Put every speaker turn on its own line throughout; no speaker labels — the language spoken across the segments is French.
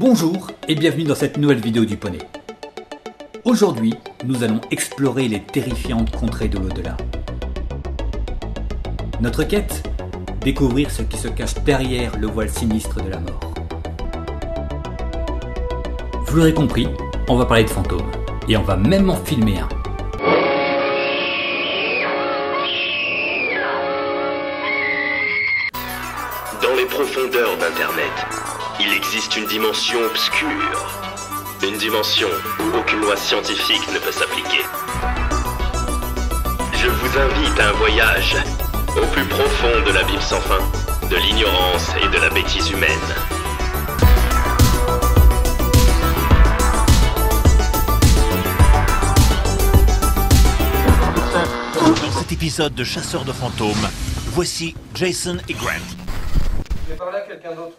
Bonjour et bienvenue dans cette nouvelle vidéo du Poney. Aujourd'hui, nous allons explorer les terrifiantes contrées de l'au-delà. Notre quête ? Découvrir ce qui se cache derrière le voile sinistre de la mort. Vous l'aurez compris, on va parler de fantômes. Et on va même en filmer un.
Dans les profondeurs d'Internet, il existe une dimension obscure. Une dimension où aucune loi scientifique ne peut s'appliquer. Je vous invite à un voyage au plus profond de l'abîme sans fin, de l'ignorance et de la bêtise humaine.
Dans cet épisode de Chasseurs de fantômes, voici Jason et Grant.
Je vais parler à quelqu'un d'autre.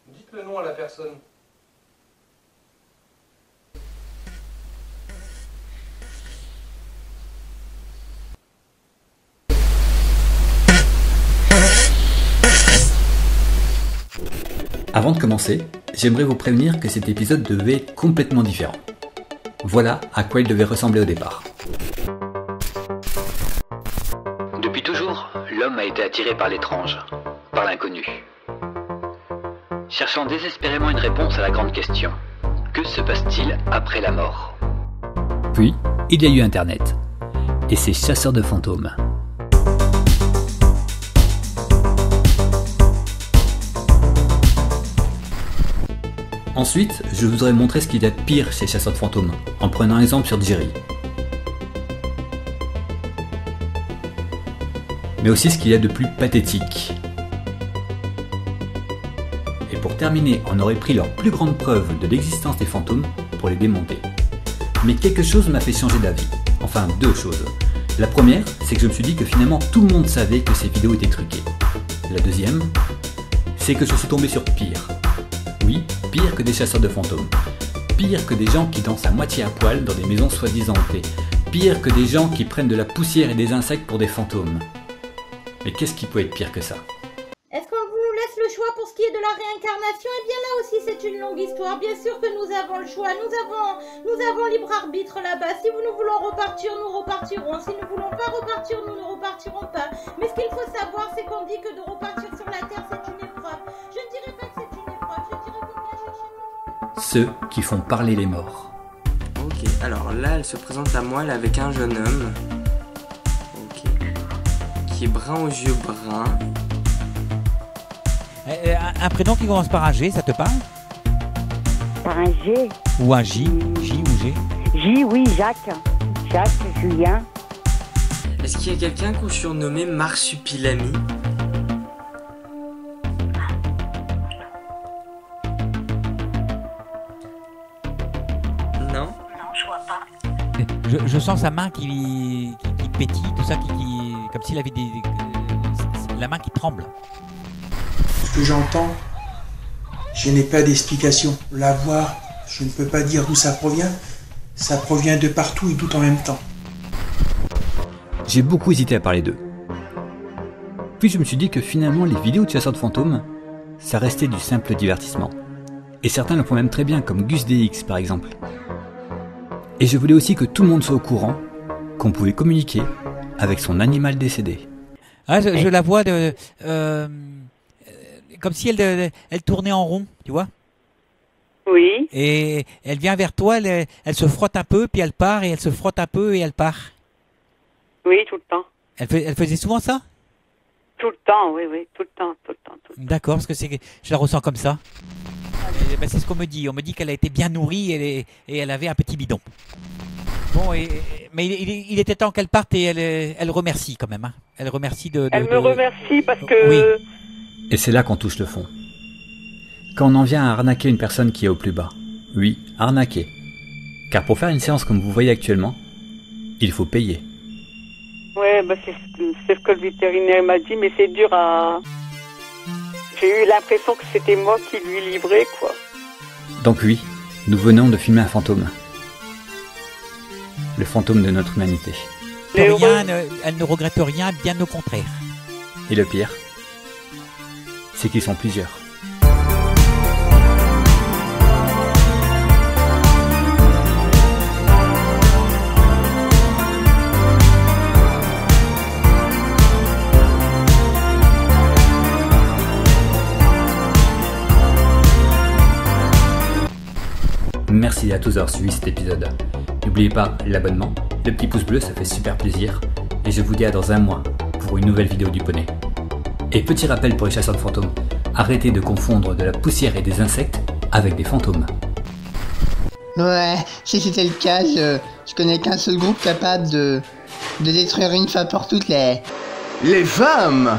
Dites le nom à la personne.
Avant de commencer, j'aimerais vous prévenir que cet épisode devait être complètement différent. Voilà à quoi il devait ressembler au départ.
Depuis toujours, l'homme a été attiré par l'étrange, par l'inconnu. Cherchant désespérément une réponse à la grande question. Que se passe-t-il après la mort ?
Puis, il y a eu Internet. Et ces chasseurs de fantômes. Ensuite, je voudrais montrer ce qu'il y a de pire chez chasseurs de fantômes, en prenant un exemple sur Jerry. Mais aussi ce qu'il y a de plus pathétique. Et pour terminer, on aurait pris leur plus grande preuve de l'existence des fantômes pour les démonter. Mais quelque chose m'a fait changer d'avis. Enfin, deux choses. La première, c'est que je me suis dit que finalement tout le monde savait que ces vidéos étaient truquées. La deuxième, c'est que je suis tombé sur pire. Oui, pire que des chasseurs de fantômes. Pire que des gens qui dansent à moitié à poil dans des maisons soi-disant hantées. Pire que des gens qui prennent de la poussière et des insectes pour des fantômes. Mais qu'est-ce qui peut être pire que ça ?
Est-ce qu'on nous laisse le choix pour ce qui est de la réincarnation ? Eh bien là aussi c'est une longue histoire. Bien sûr que nous avons le choix. Nous avons libre arbitre là-bas. Si nous voulons repartir, nous repartirons. Si nous voulons pas repartir, nous ne repartirons pas. Mais ce qu'il faut savoir, c'est qu'on dit que de repartir sur la terre, c'est une épreuve. Je ne dirais pas que c'est une épreuve. Je dirais qu'on vient chercher...
Ceux qui font parler les morts.
Ok, alors là, elle se présente à moi, elle est avec un jeune homme. Ok. Qui est brun aux yeux bruns.
Un prénom qui commence par un G, ça te parle ?
Par un G.
Ou un J, J ou G ?
J, oui, Jacques. Jacques, Julien.
Est-ce qu'il y a quelqu'un qu'on surnommait Marsupilami ? Non ?
Je sens sa main qui pétille, tout ça, comme s'il avait la main qui tremble.
Ce que j'entends, je n'ai pas d'explication. La voix, je ne peux pas dire d'où ça provient. Ça provient de partout et tout en même temps.
J'ai beaucoup hésité à parler d'eux. Puis je me suis dit que finalement les vidéos de chasseurs de fantômes, ça restait du simple divertissement. Et certains le font même très bien, comme Gus DX par exemple. Et je voulais aussi que tout le monde soit au courant qu'on pouvait communiquer avec son animal décédé.
Ah, je la vois comme si elle tournait en rond, tu vois ?
Oui.
Et elle vient vers toi, elle se frotte un peu, puis elle part, et elle se frotte un peu, et elle part.
Oui, tout le temps.
Elle faisait souvent ça ?
Tout le temps, oui, tout le temps.
D'accord, parce que je la ressens comme ça. C'est ce qu'on me dit. On me dit qu'elle a été bien nourrie et elle avait un petit bidon. Bon, mais il était temps qu'elle parte et elle remercie quand même. Hein. Elle remercie
Elle me remercie parce que...
Oui. Et c'est là qu'on touche le fond. Quand on en vient à arnaquer une personne qui est au plus bas. Oui, arnaquer. Car pour faire une séance comme vous voyez actuellement, il faut payer.
Ouais, c'est ce que le vétérinaire m'a dit, mais c'est dur à... J'ai eu l'impression que c'était moi qui lui livrais, quoi.
Donc oui, nous venons de filmer un fantôme. Le fantôme de notre humanité.
Elle ne regrette rien, bien au contraire.
Et le pire, c'est qu'ils sont plusieurs. merci à tous d'avoir suivi cet épisode. N'oubliez pas l'abonnement, le petit pouce bleu, ça fait super plaisir. Et je vous dis à dans un mois pour une nouvelle vidéo du poney. Et petit rappel pour les chasseurs de fantômes, arrêtez de confondre de la poussière et des insectes avec des fantômes.
Ouais, si c'était le cas, je connais qu'un seul groupe capable de détruire une fois pour toutes les femmes.